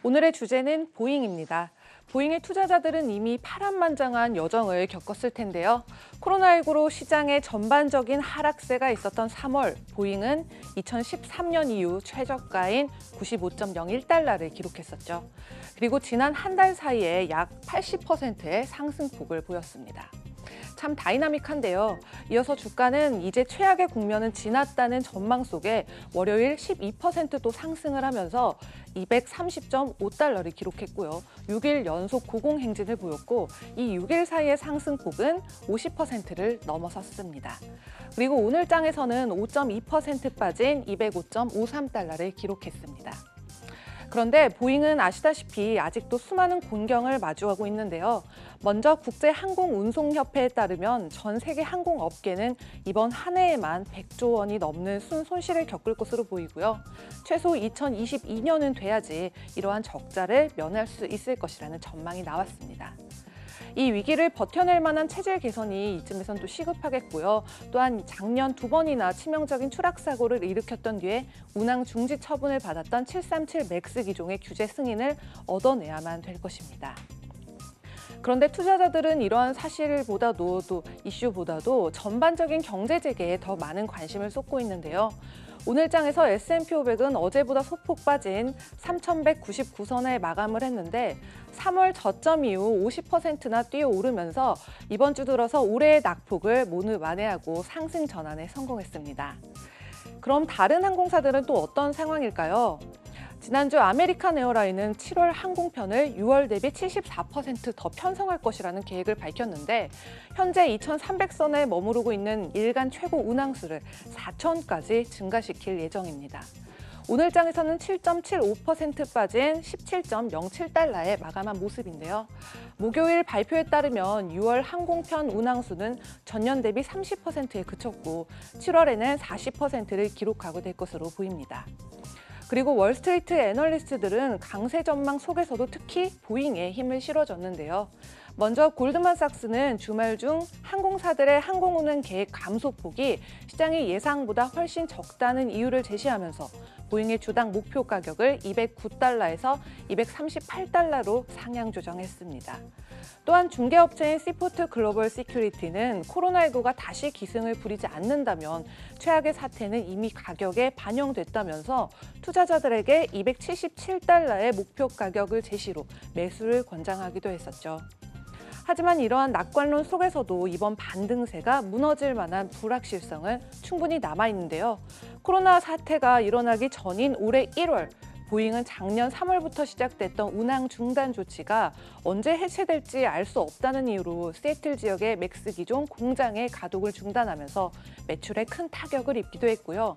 오늘의 주제는 보잉입니다. 보잉의 투자자들은 이미 파란만장한 여정을 겪었을 텐데요. 코로나19로 시장에 전반적인 하락세가 있었던 3월, 보잉은 2013년 이후 최저가인 95.01달러를 기록했었죠. 그리고 지난 한 달 사이에 약 80%의 상승폭을 보였습니다. 참 다이나믹한데요. 이어서 주가는 이제 최악의 국면은 지났다는 전망 속에 월요일 12%도 상승을 하면서 230.5달러를 기록했고요. 6일 연속 고공행진을 보였고 이 6일 사이의 상승폭은 50%를 넘어섰습니다. 그리고 오늘 장에서는 5.2% 빠진 205.53달러를 기록했습니다. 그런데 보잉은 아시다시피 아직도 수많은 곤경을 마주하고 있는데요. 먼저 국제항공운송협회에 따르면 전 세계 항공업계는 이번 한 해에만 100조 원이 넘는 순손실을 겪을 것으로 보이고요. 최소 2022년은 돼야지 이러한 적자를 면할 수 있을 것이라는 전망이 나왔습니다. 이 위기를 버텨낼 만한 체질 개선이 이쯤에선 또 시급하겠고요. 또한 작년 2번이나 치명적인 추락 사고를 일으켰던 뒤에 운항 중지 처분을 받았던 737 맥스 기종의 규제 승인을 얻어내야만 될 것입니다. 그런데 투자자들은 이러한 사실보다도 또 이슈보다도 전반적인 경제 재개에 더 많은 관심을 쏟고 있는데요. 오늘 장에서 S&P 500은 어제보다 소폭 빠진 3,199선에 마감을 했는데 3월 저점 이후 50%나 뛰어오르면서 이번 주 들어서 올해의 낙폭을 모두 만회하고 상승 전환에 성공했습니다. 그럼 다른 항공사들은 또 어떤 상황일까요? 지난주 아메리칸 에어라인은 7월 항공편을 6월 대비 74%더 편성할 것이라는 계획을 밝혔는데 현재 2,300선에 머무르고 있는 일간 최고 운항수를 4,000까지 증가시킬 예정입니다. 오늘 장에서는 7.75% 빠진 17.07달러에 마감한 모습인데요. 목요일 발표에 따르면 6월 항공편 운항수는 전년 대비 30%에 그쳤고 7월에는 40%를 기록하고 될 것으로 보입니다. 그리고 월스트리트 애널리스트들은 강세 전망 속에서도 특히 보잉에 힘을 실어줬는데요. 먼저 골드만삭스는 주말 중 항공사들의 항공운행 계획 감소폭이 시장의 예상보다 훨씬 적다는 이유를 제시하면서 보잉의 주당 목표 가격을 209달러에서 238달러로 상향 조정했습니다. 또한 중개업체인 시포트 글로벌 시큐리티는 코로나19가 다시 기승을 부리지 않는다면 최악의 사태는 이미 가격에 반영됐다면서 투자자들에게 277달러의 목표 가격을 제시로 매수를 권장하기도 했었죠. 하지만 이러한 낙관론 속에서도 이번 반등세가 무너질 만한 불확실성은 충분히 남아있는데요. 코로나 사태가 일어나기 전인 올해 1월, 보잉은 작년 3월부터 시작됐던 운항 중단 조치가 언제 해체될지 알 수 없다는 이유로 시애틀 지역의 맥스 기종 공장의 가동을 중단하면서 매출에 큰 타격을 입기도 했고요.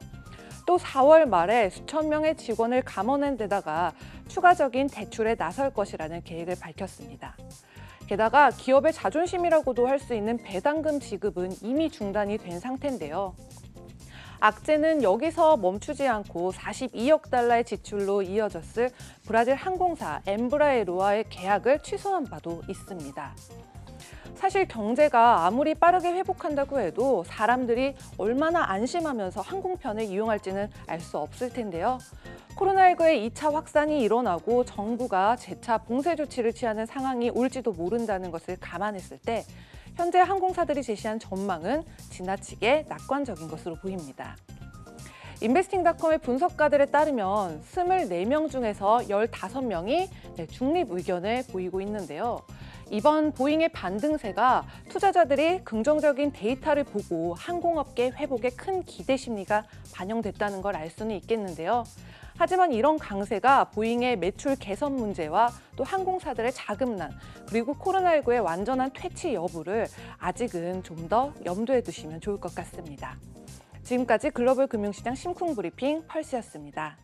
또 4월 말에 수천 명의 직원을 감원한 데다가 추가적인 대출에 나설 것이라는 계획을 밝혔습니다. 게다가 기업의 자존심이라고도 할 수 있는 배당금 지급은 이미 중단이 된 상태인데요. 악재는 여기서 멈추지 않고 42억 달러의 지출로 이어졌을 브라질 항공사 엠브라에로와의 계약을 취소한 바도 있습니다. 사실 경제가 아무리 빠르게 회복한다고 해도 사람들이 얼마나 안심하면서 항공편을 이용할지는 알 수 없을 텐데요. 코로나19의 2차 확산이 일어나고 정부가 재차 봉쇄 조치를 취하는 상황이 올지도 모른다는 것을 감안했을 때 현재 항공사들이 제시한 전망은 지나치게 낙관적인 것으로 보입니다. 인베스팅닷컴의 분석가들에 따르면 24명 중에서 15명이 중립 의견을 보이고 있는데요. 이번 보잉의 반등세가 투자자들이 긍정적인 데이터를 보고 항공업계 회복에 큰 기대 심리가 반영됐다는 걸 알 수는 있겠는데요. 하지만 이런 강세가 보잉의 매출 개선 문제와 또 항공사들의 자금난 그리고 코로나19의 완전한 퇴치 여부를 아직은 좀 더 염두에 두시면 좋을 것 같습니다. 지금까지 글로벌 금융시장 심쿵 브리핑 펄스였습니다.